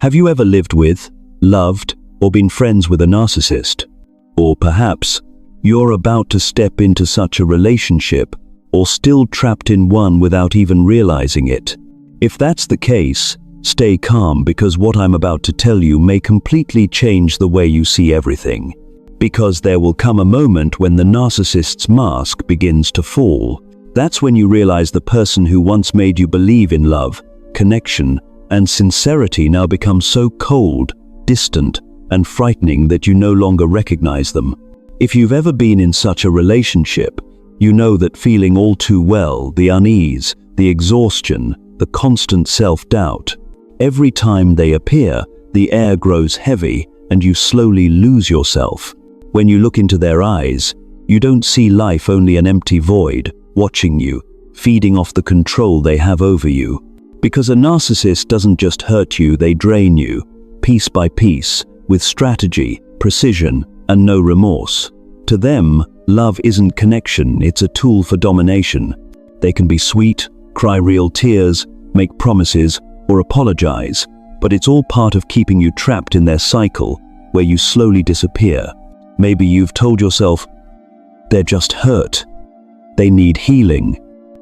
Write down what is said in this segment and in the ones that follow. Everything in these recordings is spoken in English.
Have you ever lived with, loved, or been friends with a narcissist? Or perhaps you're about to step into such a relationship, or still trapped in one without even realizing it. If that's the case, stay calm, because what I'm about to tell you may completely change the way you see everything. Because there will come a moment when the narcissist's mask begins to fall. That's when you realize the person who once made you believe in love, connection, and sincerity now becomes so cold, distant, and frightening that you no longer recognize them. If you've ever been in such a relationship, you know that feeling all too well, the unease, the exhaustion, the constant self-doubt. Every time they appear, the air grows heavy and you slowly lose yourself. When you look into their eyes, you don't see life only an empty void, watching you, feeding off the control they have over you. Because a narcissist doesn't just hurt you, they drain you, piece by piece, with strategy, precision, and no remorse. To them, love isn't connection, it's a tool for domination. They can be sweet, cry real tears, make promises, or apologize, but it's all part of keeping you trapped in their cycle, where you slowly disappear. Maybe you've told yourself, they're just hurt, they need healing.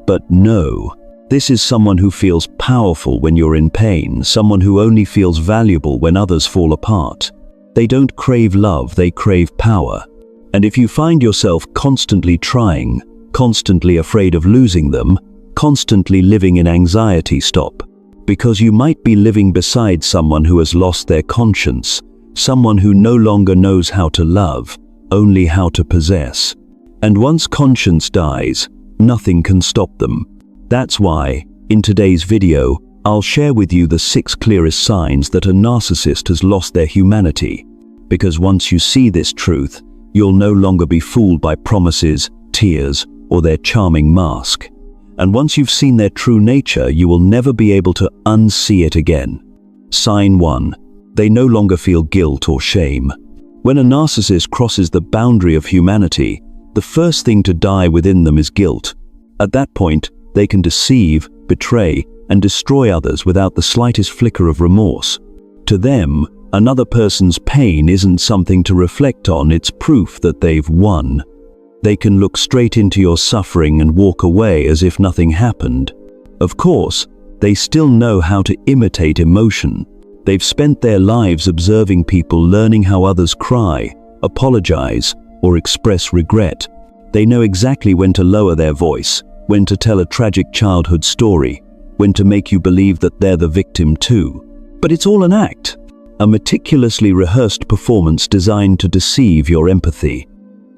But no, this is someone who feels powerful when you're in pain, someone who only feels valuable when others fall apart. They don't crave love, they crave power. And if you find yourself constantly trying, constantly afraid of losing them, constantly living in anxiety, stop. Because you might be living beside someone who has lost their conscience, someone who no longer knows how to love, only how to possess. And once conscience dies, nothing can stop them. That's why, in today's video, I'll share with you the 6 clearest signs that a narcissist has lost their humanity. Because once you see this truth, you'll no longer be fooled by promises, tears, or their charming mask. And once you've seen their true nature, you will never be able to unsee it again. Sign 1. They no longer feel guilt or shame. When a narcissist crosses the boundary of humanity, the first thing to die within them is guilt. At that point, they can deceive, betray, and destroy others without the slightest flicker of remorse. To them, another person's pain isn't something to reflect on, it's proof that they've won. They can look straight into your suffering and walk away as if nothing happened. Of course, they still know how to imitate emotion. They've spent their lives observing people, learning how others cry, apologize, or express regret. They know exactly when to lower their voice, when to tell a tragic childhood story, when to make you believe that they're the victim too. But it's all an act, a meticulously rehearsed performance designed to deceive your empathy.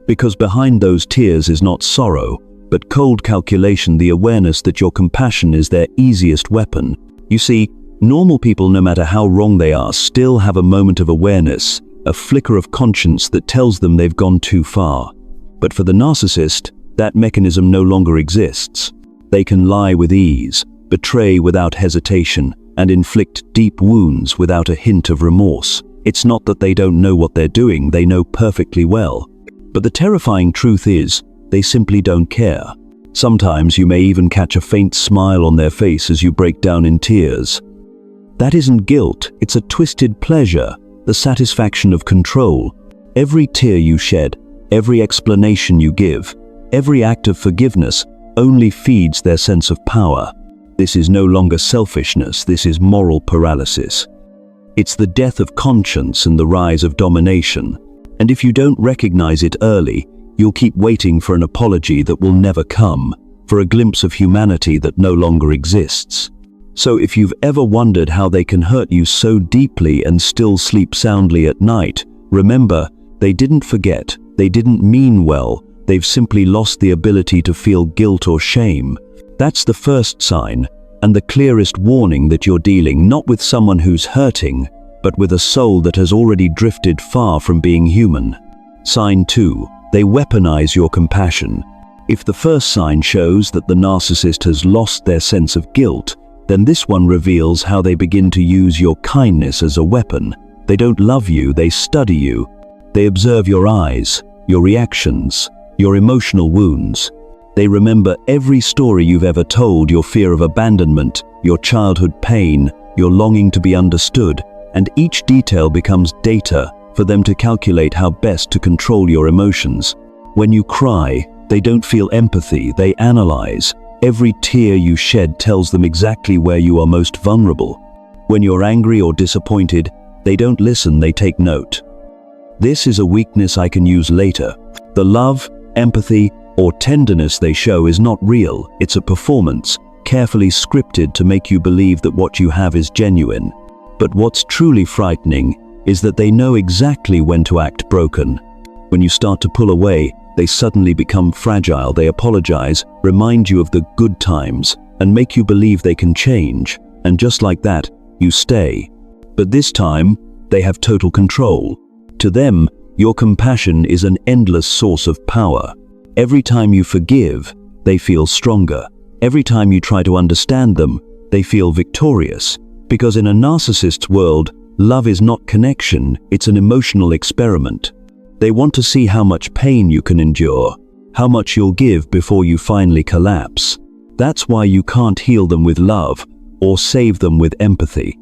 Because behind those tears is not sorrow, but cold calculation, the awareness that your compassion is their easiest weapon. You see, normal people, no matter how wrong they are, still have a moment of awareness, a flicker of conscience that tells them they've gone too far. But for the narcissist, that mechanism no longer exists. They can lie with ease, betray without hesitation, and inflict deep wounds without a hint of remorse. It's not that they don't know what they're doing, they know perfectly well. But the terrifying truth is, they simply don't care. Sometimes you may even catch a faint smile on their face as you break down in tears. That isn't guilt, it's a twisted pleasure, the satisfaction of control. Every tear you shed, every explanation you give, every act of forgiveness only feeds their sense of power. This is no longer selfishness, this is moral paralysis. It's the death of conscience and the rise of domination. And if you don't recognize it early, you'll keep waiting for an apology that will never come, for a glimpse of humanity that no longer exists. So if you've ever wondered how they can hurt you so deeply and still sleep soundly at night, remember, they didn't forget, they didn't mean well, they've simply lost the ability to feel guilt or shame. That's the first sign, and the clearest warning that you're dealing not with someone who's hurting, but with a soul that has already drifted far from being human. Sign 2. They weaponize your compassion. If the first sign shows that the narcissist has lost their sense of guilt, then this one reveals how they begin to use your kindness as a weapon. They don't love you, they study you. They observe your eyes, your reactions, your emotional wounds. They remember every story you've ever told, your fear of abandonment, your childhood pain, your longing to be understood, and each detail becomes data for them to calculate how best to control your emotions. When you cry, they don't feel empathy, they analyze. Every tear you shed tells them exactly where you are most vulnerable. When you're angry or disappointed, they don't listen, they take note. This is a weakness I can use later. The love, empathy, or tenderness they show is not real, it's a performance, carefully scripted to make you believe that what you have is genuine. But what's truly frightening is that they know exactly when to act broken. When you start to pull away, they suddenly become fragile, they apologize, remind you of the good times, and make you believe they can change. And just like that, you stay. But this time, they have total control. To them, your compassion is an endless source of power. Every time you forgive, they feel stronger. Every time you try to understand them, they feel victorious. Because in a narcissist's world, love is not connection, it's an emotional experiment. They want to see how much pain you can endure, how much you'll give before you finally collapse. That's why you can't heal them with love or save them with empathy.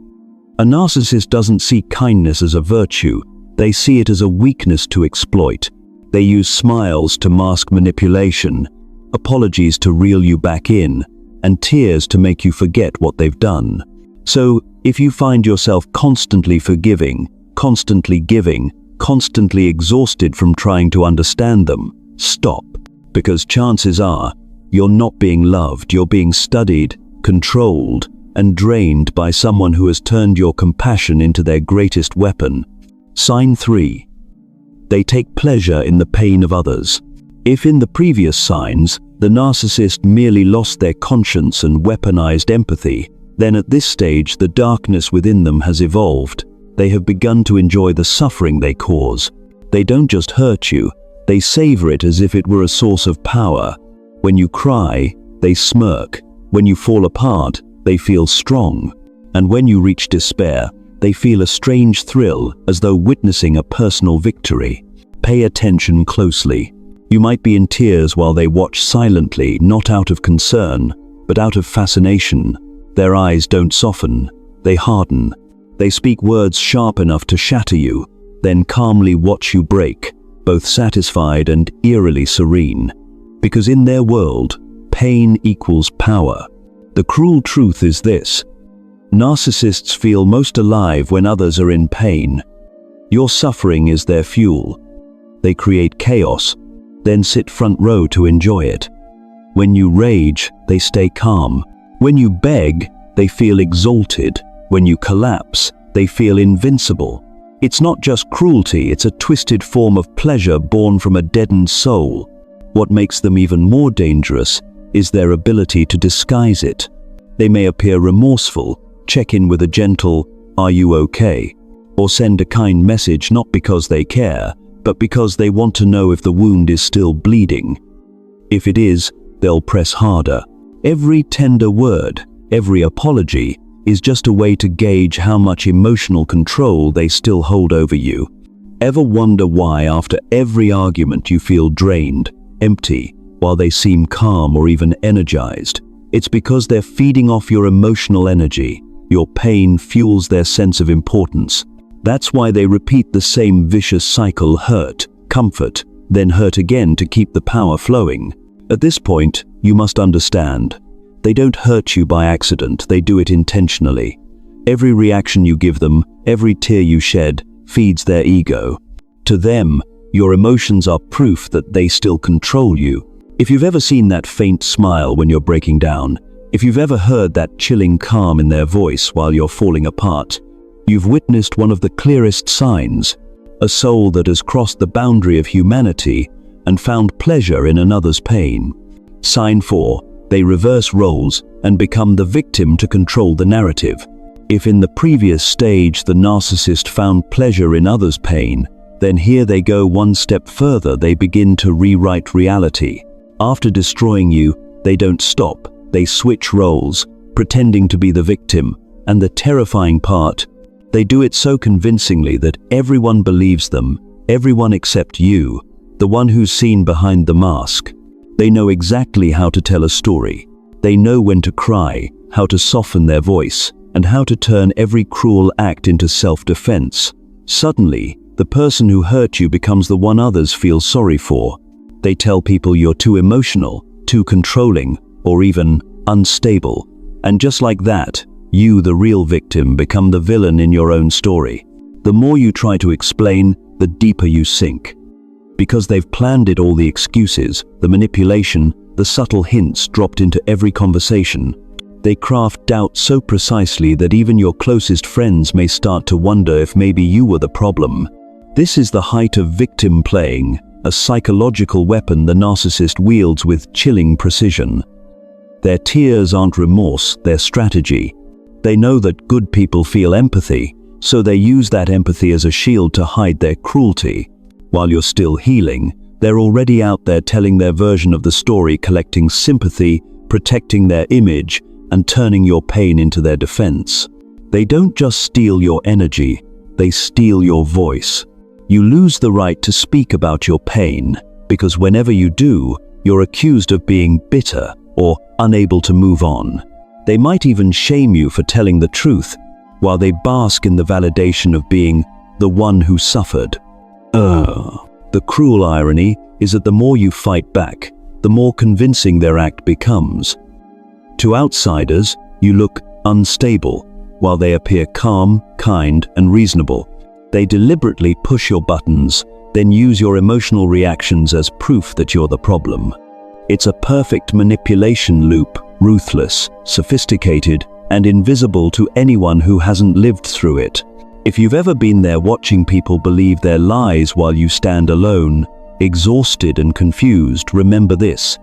A narcissist doesn't see kindness as a virtue, they see it as a weakness to exploit. They use smiles to mask manipulation, apologies to reel you back in, and tears to make you forget what they've done. So, if you find yourself constantly forgiving, constantly giving, constantly exhausted from trying to understand them, stop. Because chances are, you're not being loved, you're being studied, controlled, and drained by someone who has turned your compassion into their greatest weapon. Sign 3. They take pleasure in the pain of others. If in the previous signs, the narcissist merely lost their conscience and weaponized empathy, then at this stage the darkness within them has evolved. They have begun to enjoy the suffering they cause. They don't just hurt you, they savor it as if it were a source of power. When you cry, they smirk. When you fall apart, they feel strong. And when you reach despair, they feel a strange thrill as though witnessing a personal victory. Pay attention closely. You might be in tears while they watch silently, not out of concern, but out of fascination. Their eyes don't soften, they harden. They speak words sharp enough to shatter you, then calmly watch you break, both satisfied and eerily serene. Because in their world, pain equals power. The cruel truth is this: narcissists feel most alive when others are in pain. Your suffering is their fuel. They create chaos, then sit front row to enjoy it. When you rage, they stay calm. When you beg, they feel exalted. When you collapse, they feel invincible. It's not just cruelty, it's a twisted form of pleasure born from a deadened soul. What makes them even more dangerous is their ability to disguise it. They may appear remorseful, check in with a gentle, "Are you okay?" or send a kind message not because they care, but because they want to know if the wound is still bleeding. If it is, they'll press harder. Every tender word, every apology, is just a way to gauge how much emotional control they still hold over you. Ever wonder why after every argument you feel drained, empty, while they seem calm or even energized? It's because they're feeding off your emotional energy. Your pain fuels their sense of importance. That's why they repeat the same vicious cycle: hurt, comfort, then hurt again to keep the power flowing. At this point, you must understand, they don't hurt you by accident, they do it intentionally. Every reaction you give them, every tear you shed, feeds their ego. To them, your emotions are proof that they still control you. If you've ever seen that faint smile when you're breaking down, if you've ever heard that chilling calm in their voice while you're falling apart, you've witnessed one of the clearest signs: a soul that has crossed the boundary of humanity and found pleasure in another's pain. Sign 4. They reverse roles and become the victim to control the narrative. If in the previous stage the narcissist found pleasure in others' pain, then here they go one step further. They begin to rewrite reality. After destroying you, they don't stop. They switch roles, pretending to be the victim. And the terrifying part, they do it so convincingly that everyone believes them, everyone except you, the one who's seen behind the mask. They know exactly how to tell a story. They know when to cry, how to soften their voice, and how to turn every cruel act into self-defense. Suddenly, the person who hurt you becomes the one others feel sorry for. They tell people you're too emotional, too controlling, or even unstable. And just like that, you, the real victim, become the villain in your own story. The more you try to explain, the deeper you sink. Because they've planned it all, the excuses, the manipulation, the subtle hints dropped into every conversation. They craft doubt so precisely that even your closest friends may start to wonder if maybe you were the problem. This is the height of victim playing, a psychological weapon the narcissist wields with chilling precision. Their tears aren't remorse, they're strategy. They know that good people feel empathy, so they use that empathy as a shield to hide their cruelty. While you're still healing, they're already out there telling their version of the story, collecting sympathy, protecting their image, and turning your pain into their defense. They don't just steal your energy, they steal your voice. You lose the right to speak about your pain, because whenever you do, you're accused of being bitter or unable to move on. They might even shame you for telling the truth, while they bask in the validation of being the one who suffered. The cruel irony is that the more you fight back, the more convincing their act becomes. To outsiders, you look unstable, while they appear calm, kind, and reasonable. They deliberately push your buttons, then use your emotional reactions as proof that you're the problem. It's a perfect manipulation loop, ruthless, sophisticated, and invisible to anyone who hasn't lived through it. If you've ever been there watching people believe their lies while you stand alone, exhausted and confused, remember this: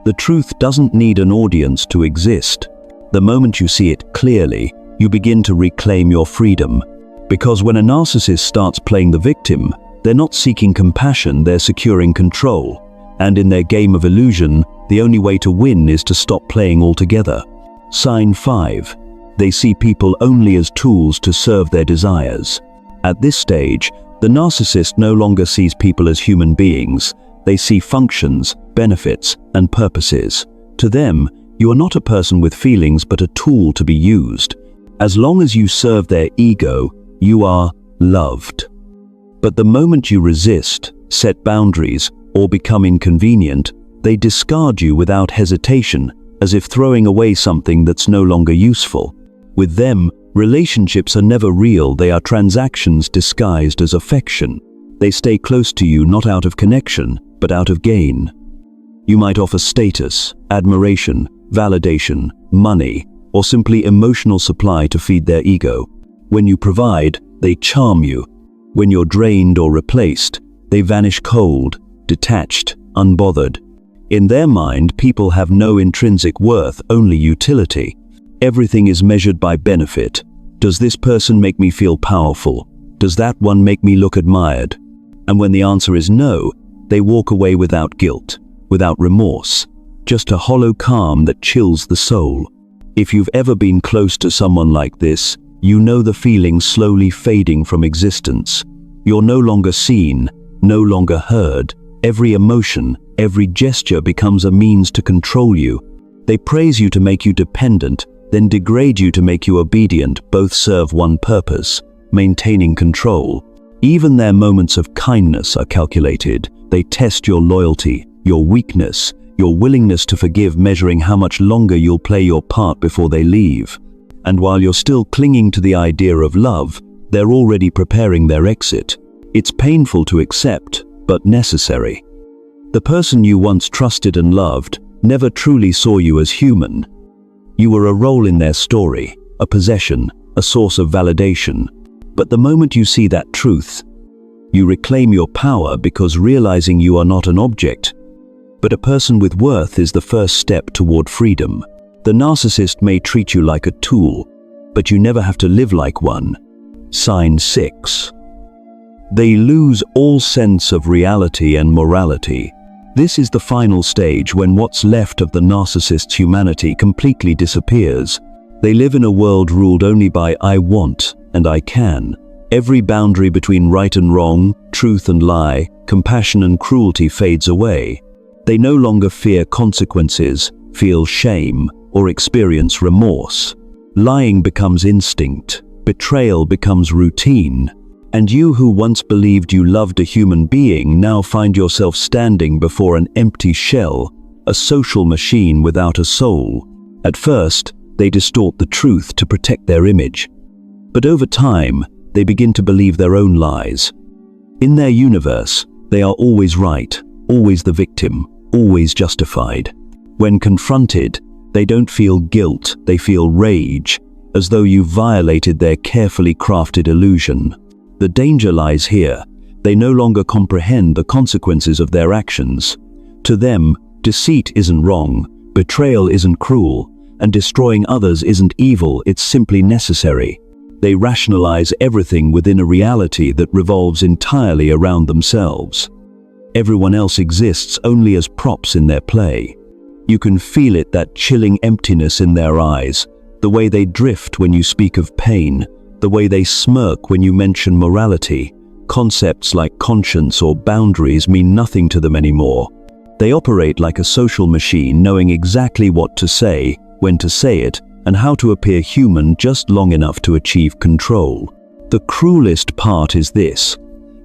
the truth doesn't need an audience to exist. The moment you see it clearly, you begin to reclaim your freedom. Because when a narcissist starts playing the victim, they're not seeking compassion, they're securing control. And in their game of illusion, the only way to win is to stop playing altogether. Sign 5. They see people only as tools to serve their desires. At this stage, the narcissist no longer sees people as human beings. They see functions, benefits, and purposes. To them, you are not a person with feelings but a tool to be used. As long as you serve their ego, you are loved. But the moment you resist, set boundaries, or become inconvenient, they discard you without hesitation, as if throwing away something that's no longer useful. With them, relationships are never real, they are transactions disguised as affection. They stay close to you not out of connection, but out of gain. You might offer status, admiration, validation, money, or simply emotional supply to feed their ego. When you provide, they charm you. When you're drained or replaced, they vanish cold, detached, unbothered. In their mind, people have no intrinsic worth, only utility. Everything is measured by benefit. Does this person make me feel powerful? Does that one make me look admired? And when the answer is no, they walk away without guilt, without remorse, just a hollow calm that chills the soul. If you've ever been close to someone like this, you know the feeling slowly fading from existence. You're no longer seen, no longer heard. Every emotion, every gesture becomes a means to control you. They praise you to make you dependent, then degrade you to make you obedient. Both serve one purpose: maintaining control. Even their moments of kindness are calculated. They test your loyalty, your weakness, your willingness to forgive, measuring how much longer you'll play your part before they leave. And while you're still clinging to the idea of love, they're already preparing their exit. It's painful to accept, but necessary. The person you once trusted and loved never truly saw you as human. You were a role in their story, a possession, a source of validation. But the moment you see that truth, you reclaim your power, because realizing you are not an object, but a person with worth is the first step toward freedom. The narcissist may treat you like a tool, but you never have to live like one. Sign 6. They lose all sense of reality and morality. This is the final stage, when what's left of the narcissist's humanity completely disappears. They live in a world ruled only by "I want" and "I can." Every boundary between right and wrong, truth and lie, compassion and cruelty fades away. They no longer fear consequences, feel shame, or experience remorse. Lying becomes instinct, betrayal becomes routine, and you who once believed you loved a human being now find yourself standing before an empty shell, a social machine without a soul. At first, they distort the truth to protect their image. But over time, they begin to believe their own lies. In their universe, they are always right, always the victim, always justified. When confronted, they don't feel guilt, they feel rage, as though you violated their carefully crafted illusion. The danger lies here. They no longer comprehend the consequences of their actions. To them, deceit isn't wrong, betrayal isn't cruel, and destroying others isn't evil, it's simply necessary. They rationalize everything within a reality that revolves entirely around themselves. Everyone else exists only as props in their play. You can feel it, that chilling emptiness in their eyes, the way they drift when you speak of pain, the way they smirk when you mention morality. Concepts like conscience or boundaries mean nothing to them anymore. They operate like a social machine, knowing exactly what to say, when to say it, and how to appear human just long enough to achieve control. The cruelest part is this: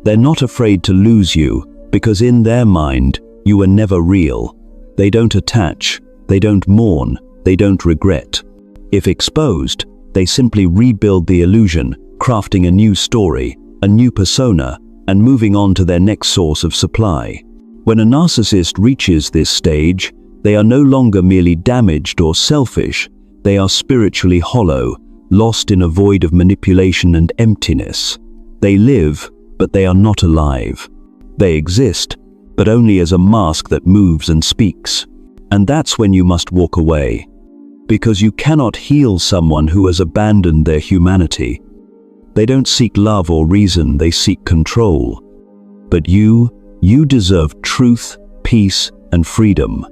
they're not afraid to lose you, because in their mind, you are never real. They don't attach, they don't mourn, they don't regret. If exposed, they simply rebuild the illusion, crafting a new story, a new persona, and moving on to their next source of supply. When a narcissist reaches this stage, they are no longer merely damaged or selfish, they are spiritually hollow, lost in a void of manipulation and emptiness. They live, but they are not alive. They exist, but only as a mask that moves and speaks. And that's when you must walk away. Because you cannot heal someone who has abandoned their humanity. They don't seek love or reason, they seek control. But you deserve truth, peace, and freedom.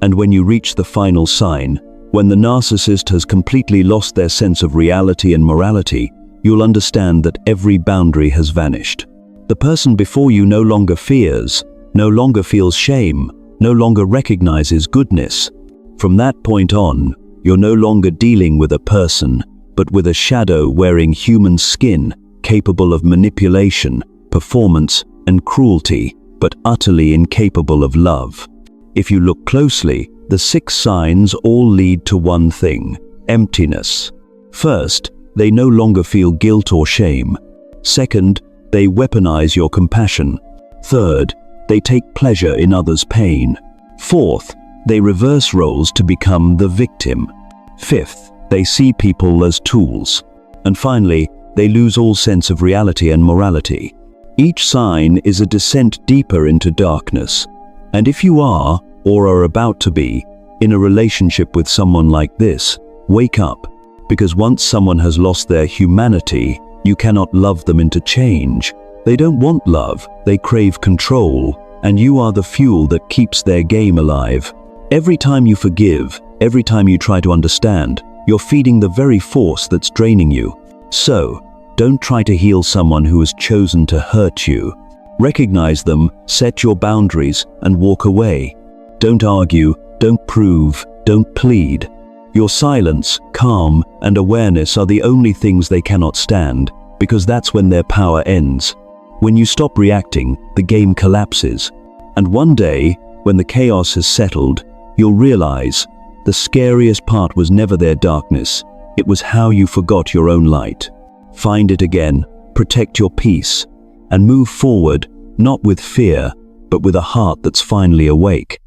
And when you reach the final sign, when the narcissist has completely lost their sense of reality and morality, you'll understand that every boundary has vanished. The person before you no longer fears, no longer feels shame, no longer recognizes goodness. From that point on, you're no longer dealing with a person, but with a shadow wearing human skin, capable of manipulation, performance, and cruelty, but utterly incapable of love. If you look closely, the 6 signs all lead to one thing: emptiness. First, they no longer feel guilt or shame. Second, they weaponize your compassion. Third, they take pleasure in others' pain. Fourth, they reverse roles to become the victim. Fifth, they see people as tools. And finally, they lose all sense of reality and morality. Each sign is a descent deeper into darkness. And if you are, or are about to be, in a relationship with someone like this, wake up. Because once someone has lost their humanity, you cannot love them into change. They don't want love, they crave control, and you are the fuel that keeps their game alive. Every time you forgive, every time you try to understand, you're feeding the very force that's draining you. So, don't try to heal someone who has chosen to hurt you. Recognize them, set your boundaries, and walk away. Don't argue, don't prove, don't plead. Your silence, calm, and awareness are the only things they cannot stand, because that's when their power ends. When you stop reacting, the game collapses. And one day, when the chaos has settled, you'll realize the scariest part was never their darkness, it was how you forgot your own light. Find it again, protect your peace, and move forward, not with fear, but with a heart that's finally awake.